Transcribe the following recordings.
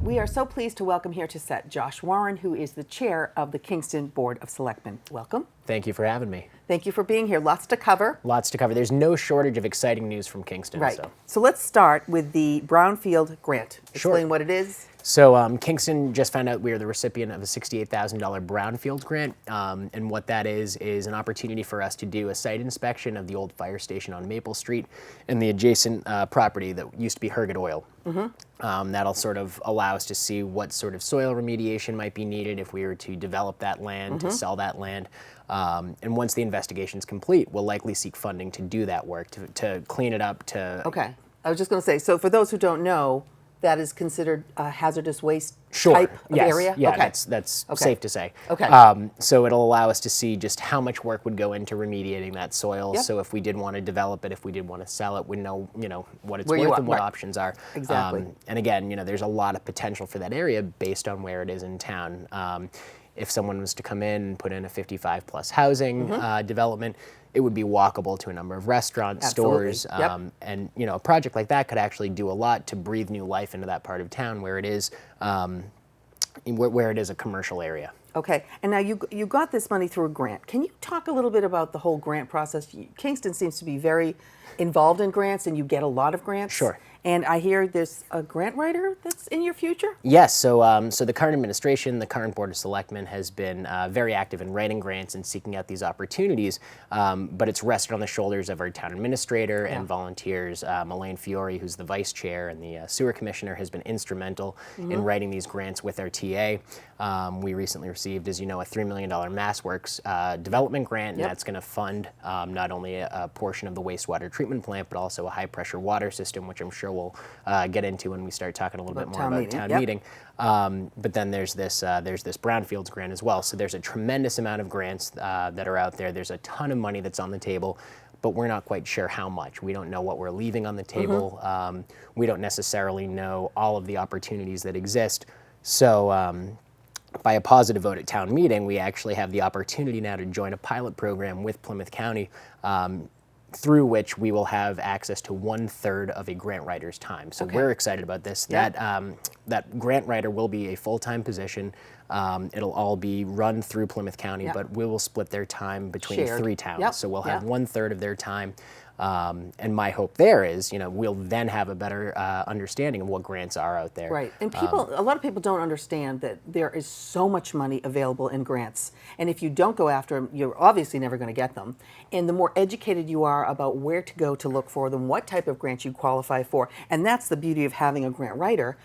We are so pleased to welcome here to set Josh Warren, who is the chair of the Kingston Board of Selectmen. Welcome. Thank you for having me. Thank you for being here. Lots to cover. Lots to cover. There's no shortage of exciting news from Kingston. Right. So let's start with the Brownfield Grant. Explain what it is. So Kingston just found out we are the recipient of a $68,000 Brownfields Grant, and what that is an opportunity for us to do a site inspection of the old fire station on Maple Street and the adjacent property that used to be Herget Oil. That'll sort of allow us to see what sort of soil remediation might be needed if we were to develop that land, to sell that land. And once the investigation is complete, we'll likely seek funding to do that work, to clean it up, to... Okay. I was just going to say, so for those who don't know, that is considered a hazardous waste type of area? Yeah, okay. that's safe to say. Okay. So it'll allow us to see just how much work would go into remediating that soil. Yep. So if we did want to develop it, if we did want to sell it, we know, what it's Where worth you are, and what right. options are. Exactly. And again, there's a lot of potential for that area based on where it is in town. If someone was to come in and put in a 55-plus housing development, it would be walkable to a number of restaurants, stores, and a project like that could actually do a lot to breathe new life into that part of town where it is where it is a commercial area. Okay, and now you got this money through a grant. Can you talk a little bit about the whole grant process? Kingston seems to be very involved in grants, and you get a lot of grants. Sure. And I hear there's a grant writer that's in your future? Yes, so the current administration, the current Board of Selectmen has been very active in writing grants and seeking out these opportunities, but it's rested on the shoulders of our town administrator and volunteers. Elaine Fiore, who's the vice chair, and the sewer commissioner has been instrumental in writing these grants with our TA. We recently received, as you know, a $3 million MassWorks development grant, and that's going to fund not only a portion of the wastewater treatment plant, but also a high-pressure water system, which I'm sure we'll get into when we start talking a little bit more about town meeting. But then there's this Brownfields grant as well. So there's a tremendous amount of grants that are out there. There's a ton of money that's on the table, but we're not quite sure how much. We don't know what we're leaving on the table. We don't necessarily know all of the opportunities that exist. So by a positive vote at town meeting, we actually have the opportunity now to join a pilot program with Plymouth County, through which we will have access to 1/3 of a grant writer's time. So we're excited about this. That grant writer will be a full-time position. It'll all be run through Plymouth County, but we will split their time between 3 towns. So we'll have 1/3 of their time. And my hope there is, we'll then have a better understanding of what grants are out there. Right, and a lot of people don't understand that there is so much money available in grants, and if you don't go after them, you're obviously never going to get them. And the more educated you are about where to go to look for them, what type of grants you qualify for, and that's the beauty of having a grant writer.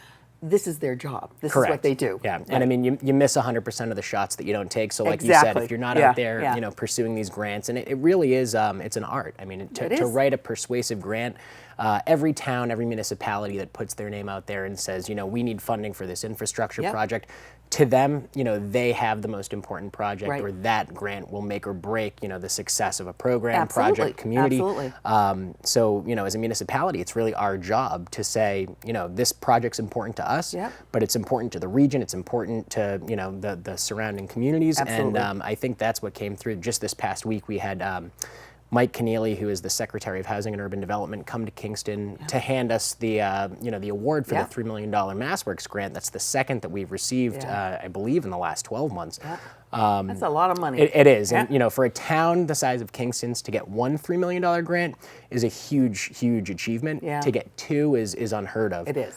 This is their job. This is what they do. Yeah, and I mean, you miss 100% of the shots that you don't take. So like you said, if you're not out there, pursuing these grants, and it really is, it's an art. I mean, to write a persuasive grant, every town, every municipality that puts their name out there and says, we need funding for this infrastructure project, to them, they have the most important project, or that grant will make or break, the success of a program, project, community. So, as a municipality, it's really our job to say, this project's important to us, but it's important to the region, it's important to, the surrounding communities. And I think that's what came through. Just this past week, we had Mike Keneally, who is the Secretary of Housing and Urban Development, come to Kingston to hand us the the award for the $3 million MassWorks grant. That's the second that we've received, I believe, in the last 12 months. That's a lot of money. It is, and for a town the size of Kingston's, to get one $3 million grant is a huge, huge achievement. To get 2 is unheard of. It is.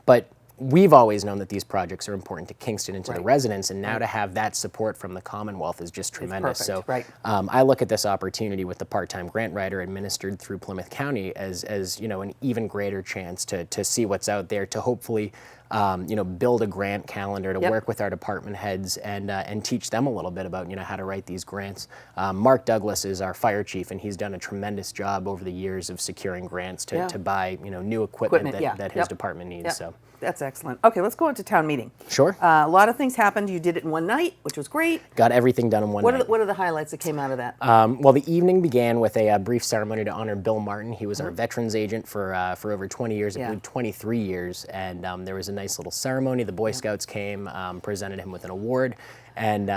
But we've always known that these projects are important to Kingston and to the residents, and now to have that support from the Commonwealth is just tremendous. So I look at this opportunity with the part-time grant writer administered through Plymouth County as an even greater chance to see what's out there, to hopefully build a grant calendar, to work with our department heads and teach them a little bit about how to write these grants. Mark Douglas is our fire chief, and he's done a tremendous job over the years of securing grants to buy new equipment that his department needs. So. That's excellent. Okay, let's go into town meeting. Sure. A lot of things happened. You did it in one night, which was great. Got everything done in one night. What are the highlights that came out of that? Well, the evening began with a brief ceremony to honor Bill Martin. He was our veterans agent for over 20 years, I believe 23 years, and there was a nice little ceremony. The Boy Scouts came, presented him with an award, And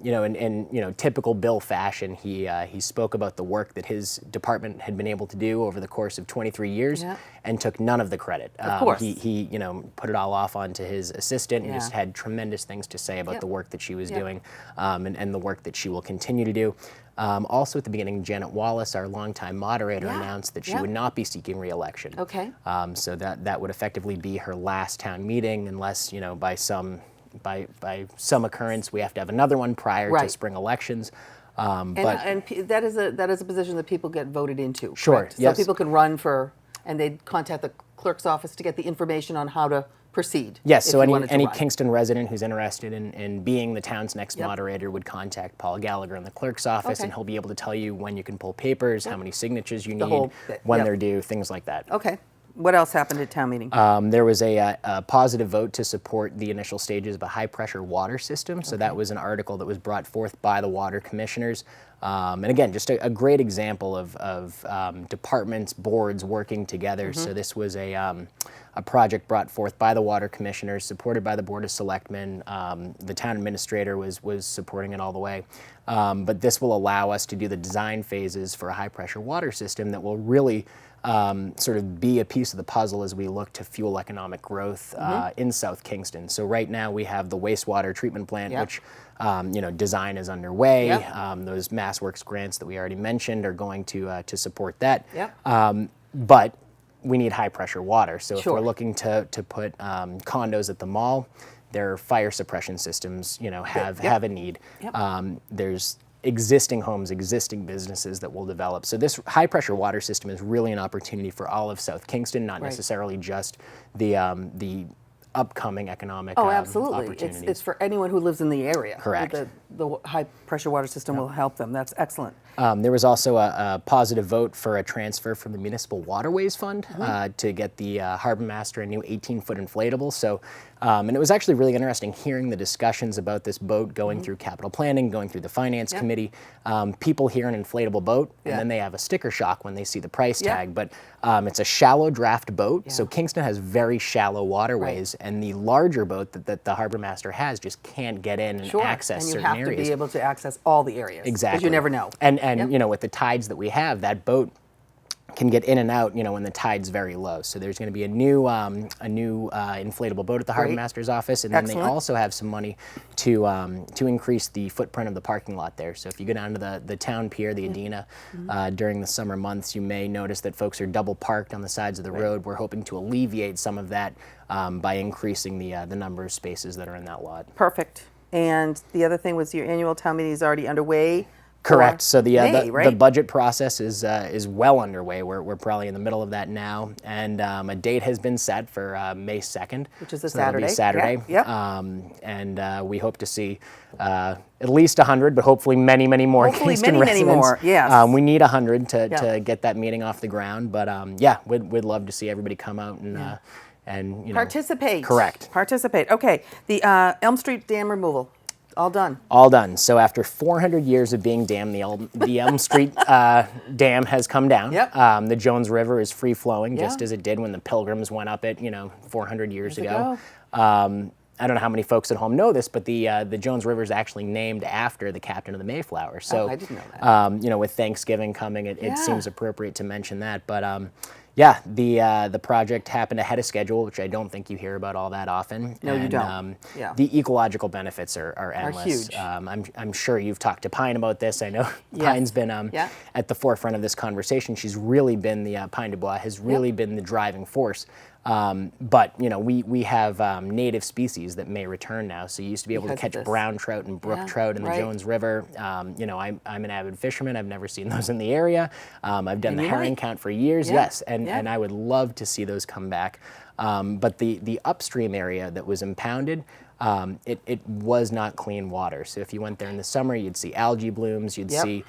in typical Bill fashion, he spoke about the work that his department had been able to do over the course of 23 years, and took none of the credit. Of course. He put it all off onto his assistant, and just had tremendous things to say about the work that she was doing, and the work that she will continue to do. Also at the beginning, Janet Wallace, our longtime moderator, announced that she would not be seeking re-election. Okay. So that would effectively be her last town meeting, unless by some occurrence we have to have another one prior to spring elections. And that is a position that people get voted into. Sure. Correct? Yes. So people can run for, and they'd contact the clerk's office to get the information on how to proceed. Yes, so if you wanted to any run. Kingston resident who's interested in being the town's next moderator would contact Paul Gallagher in the clerk's office, and he'll be able to tell you when you can pull papers, how many signatures you need, whole bit. when they're due, things like that. Okay. What else happened at town meeting? There was a positive vote to support the initial stages of a high-pressure water system. So that was an article that was brought forth by the water commissioners. And again, just a great example of departments, boards working together. So this was a project brought forth by the water commissioners, supported by the Board of Selectmen. The town administrator was supporting it all the way. But this will allow us to do the design phases for a high-pressure water system that will really sort of be a piece of the puzzle as we look to fuel economic growth in South Kingston. So right now we have the wastewater treatment plant, which design is underway. Those MassWorks grants that we already mentioned are going to support that. But we need high pressure water. So if we're looking to put condos at the mall, their fire suppression systems, have a need. There's existing homes, existing businesses that will develop. So this high pressure water system is really an opportunity for all of South Kingston, not necessarily just the upcoming economic absolutely. opportunities. It's for anyone who lives in the area. Correct. The high pressure water system will help them. That's excellent. There was also a positive vote for a transfer from the Municipal Waterways Fund to get the Harbor Master a new 18-foot inflatable. So, and it was actually really interesting hearing the discussions about this boat going through capital planning, going through the finance committee. People hear an inflatable boat, and then they have a sticker shock when they see the price tag. But it's a shallow draft boat, so Kingston has very shallow waterways, and the larger boat that the Harbor Master has just can't get in and access certain areas. And you have to be able to access all the areas. Exactly. Because you never know. And with the tides that we have, that boat can get in and out, when the tide's very low. So there's going to be a new inflatable boat at the Harbor Master's office, and then they also have some money to increase the footprint of the parking lot there. So if you go down to the town pier, the Adina, during the summer months, you may notice that folks are double parked on the sides of the road. We're hoping to alleviate some of that by increasing the number of spaces that are in that lot. Perfect. And the other thing was your annual town meeting is already underway. Correct. So the budget process is well underway. We're probably in the middle of that now, and a date has been set for May 2nd, which is a Saturday. Saturday. And we hope to see at least 100, but hopefully many more Kingston residents. Many more. Yes. We need 100 to get that meeting off the ground, but we'd love to see everybody come out and participate. Correct. Participate. Okay. The Elm Street dam removal. All done. All done. So after 400 years of being dammed, the Elm Street dam has come down. The Jones River is free flowing, just as it did when the Pilgrims went up it, 400 years ago. I don't know how many folks at home know this, but the Jones River is actually named after the captain of the Mayflower. So, I didn't know that. With Thanksgiving coming, it seems appropriate to mention that. But the project happened ahead of schedule, which I don't think you hear about all that often. No, you don't. The ecological benefits are endless. Huge. I'm sure you've talked to Pine about this. I know Pine's been at the forefront of this conversation. She's really been Pine du Bois has really been the driving force. But we have native species that may return now. So you used to be able to catch brown trout and brook trout in the Jones River. I'm an avid fisherman. I've never seen those in the area. I've done the herring count for years. Yes, and I would love to see those come back. But the upstream area that was impounded, it was not clean water. So if you went there in the summer, you'd see algae blooms. You'd see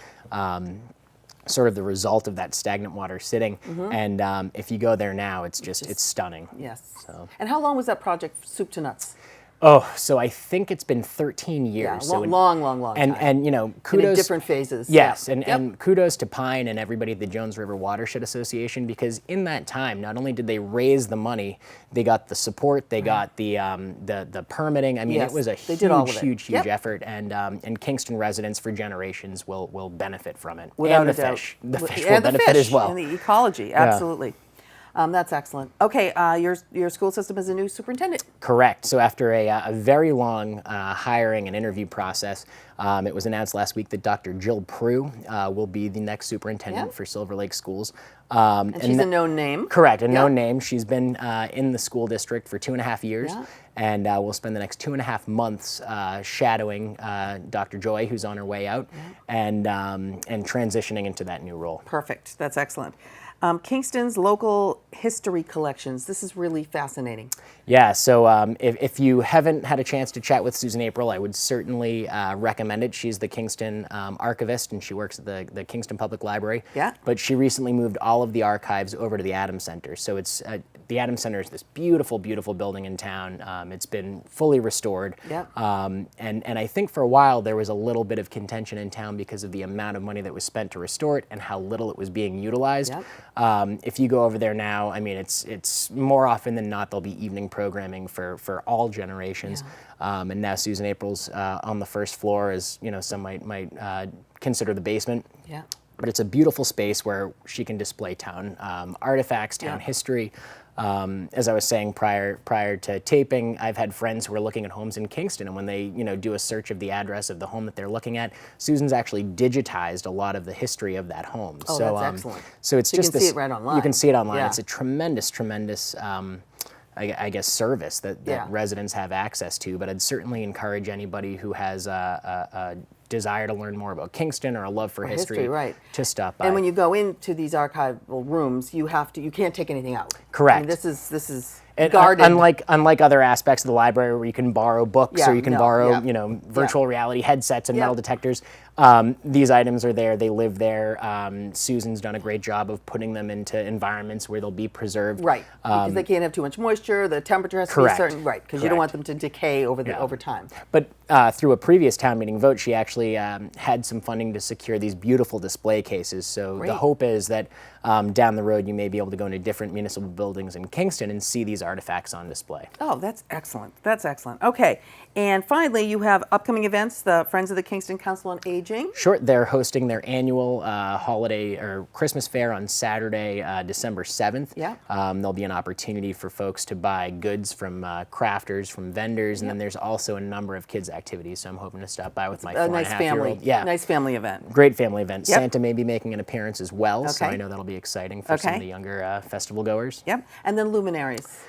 sort of the result of that stagnant water sitting. And if you go there now, it's stunning. Yes. So. And how long was that project, soup to nuts? Oh, so I think it's been 13 years. Yeah, so long time. And And kudos. in different phases. Yes, Yeah. and kudos to Pine and everybody at the Jones River Watershed Association, because in that time, not only did they raise the money, they got the support, they got the permitting. I mean, Yes, it was a they did all of huge it. Yep. effort, and Kingston residents for generations will benefit from it. Without and a the doubt. fish, the fish And will the benefit fish as well. and the ecology, absolutely. That's excellent. Okay, your school system is a new superintendent. Correct. So after a very long hiring and interview process, it was announced last week that Dr. Jill Prue will be the next superintendent Yeah. for Silver Lake Schools. And she's a known name. Correct, a known name. She's been in the school district for 2.5 years, Yeah. and we'll spend the next 2.5 months shadowing Dr. Joy, who's on her way out, and transitioning into that new role. Perfect. That's excellent. Kingston's local history collections. This is really fascinating. Yeah, so if you haven't had a chance to chat with Susan April, I would certainly recommend it. She's the Kingston archivist, and she works at the Kingston Public Library. Yeah. But she recently moved all of the archives over to the Adams Center. So it's the Adams Center is this beautiful building in town. It's been fully restored. Yep. And I think for a while there was a little bit of contention in town because of the amount of money that was spent to restore it and how little it was being utilized. Yep. If you go over there now, I mean, it's more often than not there'll be evening programming for all generations. And now Susan April's on the first floor, as you know, some might consider the basement. Yeah. But it's a beautiful space where she can display town artifacts, town history. As I was saying prior to taping, I've had friends who are looking at homes in Kingston, and when they do a search of the address of the home that they're looking at, Susan's actually digitized a lot of the history of that home. Oh, so, that's excellent. So it's So you just can see it right online. You can see it online. Yeah. It's a tremendous. I guess service that residents have access to, but I'd certainly encourage anybody who has a desire to learn more about Kingston or a love for history right. to stop by. And when you go into these archival rooms, you can't take anything out. Correct. I mean, this is And guarded. unlike other aspects of the library where you can borrow books or you can borrow virtual reality headsets and metal detectors, these items are there. They live there. Susan's done a great job of putting them into environments where they'll be preserved. Right, because they can't have too much moisture. The temperature has to be certain. Right, because you don't want them to decay over time. But through a previous town meeting vote, she actually had some funding to secure these beautiful display cases. So the hope is that down the road you may be able to go into different municipal buildings in Kingston and see these artifacts on display. Oh, that's excellent. That's excellent. Okay, and finally, you have upcoming events. The Friends of the Kingston Council on Aging. Sure, they're hosting their annual holiday or Christmas fair on Saturday, December 7th. Yeah. There'll be an opportunity for folks to buy goods from crafters, from vendors, and then there's also a number of kids' activities. So I'm hoping to stop by with my 4.5-year-old. Yeah. Nice family event. Great family event. Yep. Santa may be making an appearance as well, so Okay. I know that'll be exciting for some of the younger festival goers. Yep, and then Luminaries.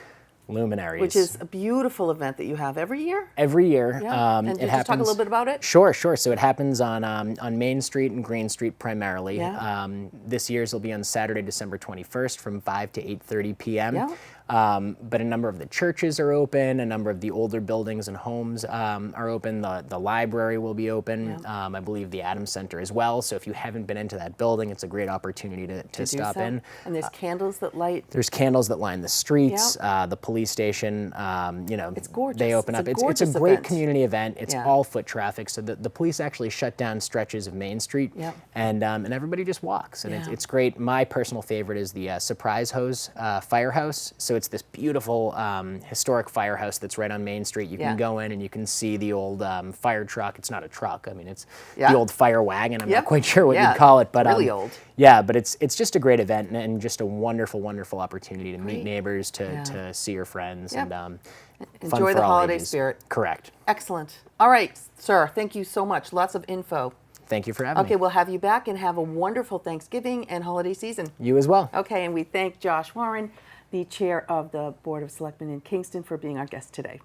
Luminaries. Which is a beautiful event that you have every year. Every year. Yeah. And it just happens, talk a little bit about it? Sure. So it happens on Main Street and Green Street primarily. Yeah. This year's will be on Saturday, December 21st from 5 to 8:30 p.m. Yeah. But a number of the churches are open, a number of the older buildings and homes are open. The library will be open. Yeah. I believe the Adams Center as well. So if you haven't been into that building, it's a great opportunity to stop in. And there's candles that light. There's candles that line the streets, the police station. It's gorgeous. They open up. It's a great community event. It's all foot traffic. So the police actually shut down stretches of Main Street, and everybody just walks, and it's great. My personal favorite is the Surprise Hose Firehouse. So it's this beautiful historic firehouse that's right on Main Street. You can go in and you can see the old fire truck. It's not a truck. I mean, it's the old fire wagon. I'm not quite sure what you'd call it, but really old. Yeah, but it's just a great event and just a wonderful opportunity to meet neighbors, to see your friends, and fun enjoy for the all holiday ages. spirit. Correct. Excellent. All right, sir. Thank you so much. Lots of info. Thank you for having me. Okay, we'll have you back and have a wonderful Thanksgiving and holiday season. You as well. Okay, and we thank Josh Warren, the chair of the Board of Selectmen in Kingston, for being our guest today.